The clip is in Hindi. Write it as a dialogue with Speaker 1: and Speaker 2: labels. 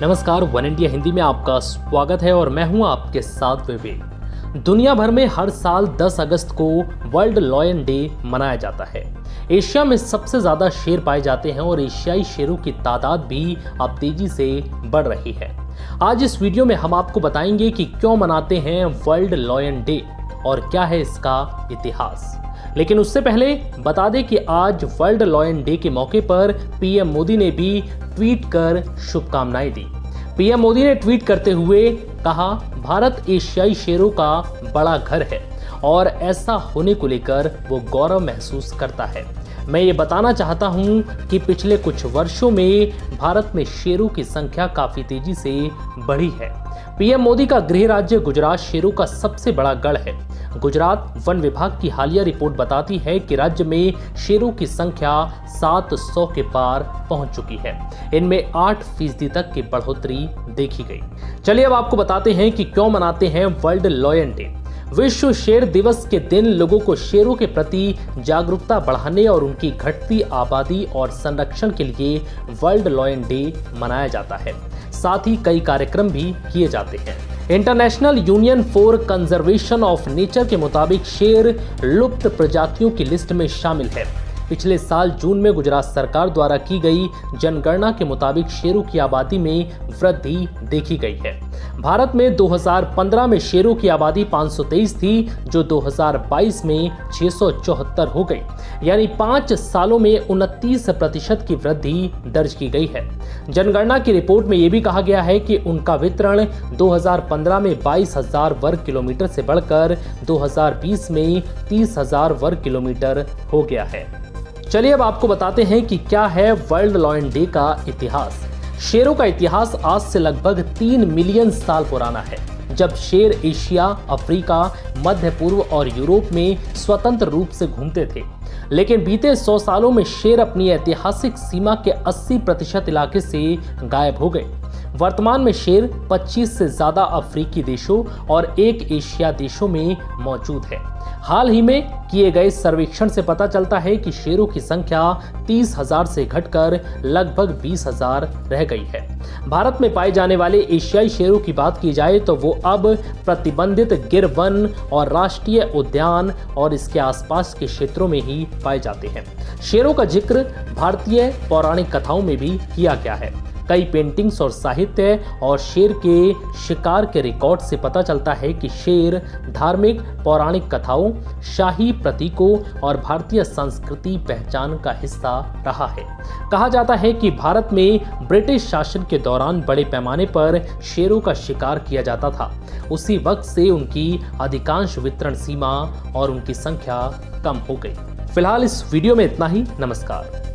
Speaker 1: नमस्कार, वन इंडिया हिंदी में आपका स्वागत है और मैं हूं आपके साथ विवेक। दुनिया भर में हर साल 10 अगस्त को वर्ल्ड लायन डे मनाया जाता है। एशिया में सबसे ज्यादा शेर पाए जाते हैं और एशियाई शेरों की तादाद भी अब तेजी से बढ़ रही है। आज इस वीडियो में हम आपको बताएंगे कि क्यों मनाते हैं वर्ल्ड लायन डे और क्या है इसका इतिहास। लेकिन उससे पहले बता दें कि आज वर्ल्ड लायन डे के मौके पर पीएम मोदी ने भी ट्वीट कर शुभकामनाएं दी। पीएम मोदी ने ट्वीट करते हुए कहा, भारत एशियाई शेरों का बड़ा घर है और ऐसा होने को लेकर वो गौरव महसूस करता है। मैं ये बताना चाहता हूँ कि पिछले कुछ वर्षों में भारत में शेरों की संख्या काफी तेजी से बढ़ी है। पीएम मोदी का गृह राज्य गुजरात शेरों का सबसे बड़ा गढ़ है। गुजरात वन विभाग की हालिया रिपोर्ट बताती है कि राज्य में शेरों की संख्या 700 के पार पहुंच चुकी है। इनमें 8% तक की बढ़ोतरी देखी गई। चलिए अब आपको बताते हैं कि क्यों मनाते हैं वर्ल्ड लायन डे। विश्व शेर दिवस के दिन लोगों को शेरों के प्रति जागरूकता बढ़ाने और उनकी घटती आबादी और संरक्षण के लिए वर्ल्ड लायन डे मनाया जाता है। साथ ही कई कार्यक्रम भी किए जाते हैं। International union for conservation of nature के मुताबिक शेर लुप्त प्रजातियों की लिस्ट में शामिल है। पिछले साल जून में गुजरात सरकार द्वारा की गई जनगणना के मुताबिक शेरों की आबादी में वृद्धि देखी गई है। भारत में 2015 में शेरों की आबादी 523 थी, जो 2022 में 674 हो गई, यानी 5 सालों में 29% की वृद्धि दर्ज की गई है। जनगणना की रिपोर्ट में यह भी कहा गया है कि उनका वितरण 2015 में 22,000 वर्ग किलोमीटर से बढ़कर 2020 में 30,000 वर्ग किलोमीटर हो गया है। चलिए अब आपको बताते हैं कि क्या है वर्ल्ड लायन डे का इतिहास। शेरों का इतिहास आज से लगभग 3 मिलियन साल पुराना है, जब शेर एशिया, अफ्रीका, मध्य पूर्व और यूरोप में स्वतंत्र रूप से घूमते थे। लेकिन बीते 100 सालों में शेर अपनी ऐतिहासिक सीमा के 80% इलाके से गायब हो गए। वर्तमान में शेर 25 से ज्यादा अफ्रीकी देशों और 1 एशिया देशों में मौजूद है। हाल ही में किए गए सर्वेक्षण से पता चलता है कि शेरों की संख्या 30,000 से घटकर लगभग 20,000 रह गई है। भारत में पाए जाने वाले एशियाई शेरों की बात की जाए तो वो अब प्रतिबंधित गिर वन और राष्ट्रीय उद्यान और इसके आसपास के क्षेत्रों में ही पाए जाते हैं। शेरों का जिक्र भारतीय पौराणिक कथाओं में भी किया गया है। कई पेंटिंग्स और साहित्य और शेर के शिकार के रिकॉर्ड से पता चलता है कि शेर धार्मिक पौराणिक कथाओं, शाही प्रतीकों और भारतीय संस्कृति पहचान का हिस्सा रहा है। कहा जाता है कि भारत में ब्रिटिश शासन के दौरान बड़े पैमाने पर शेरों का शिकार किया जाता था। उसी वक्त से उनकी अधिकांश वितरण सीमा और उनकी संख्या कम हो गई। फिलहाल इस वीडियो में इतना ही। नमस्कार।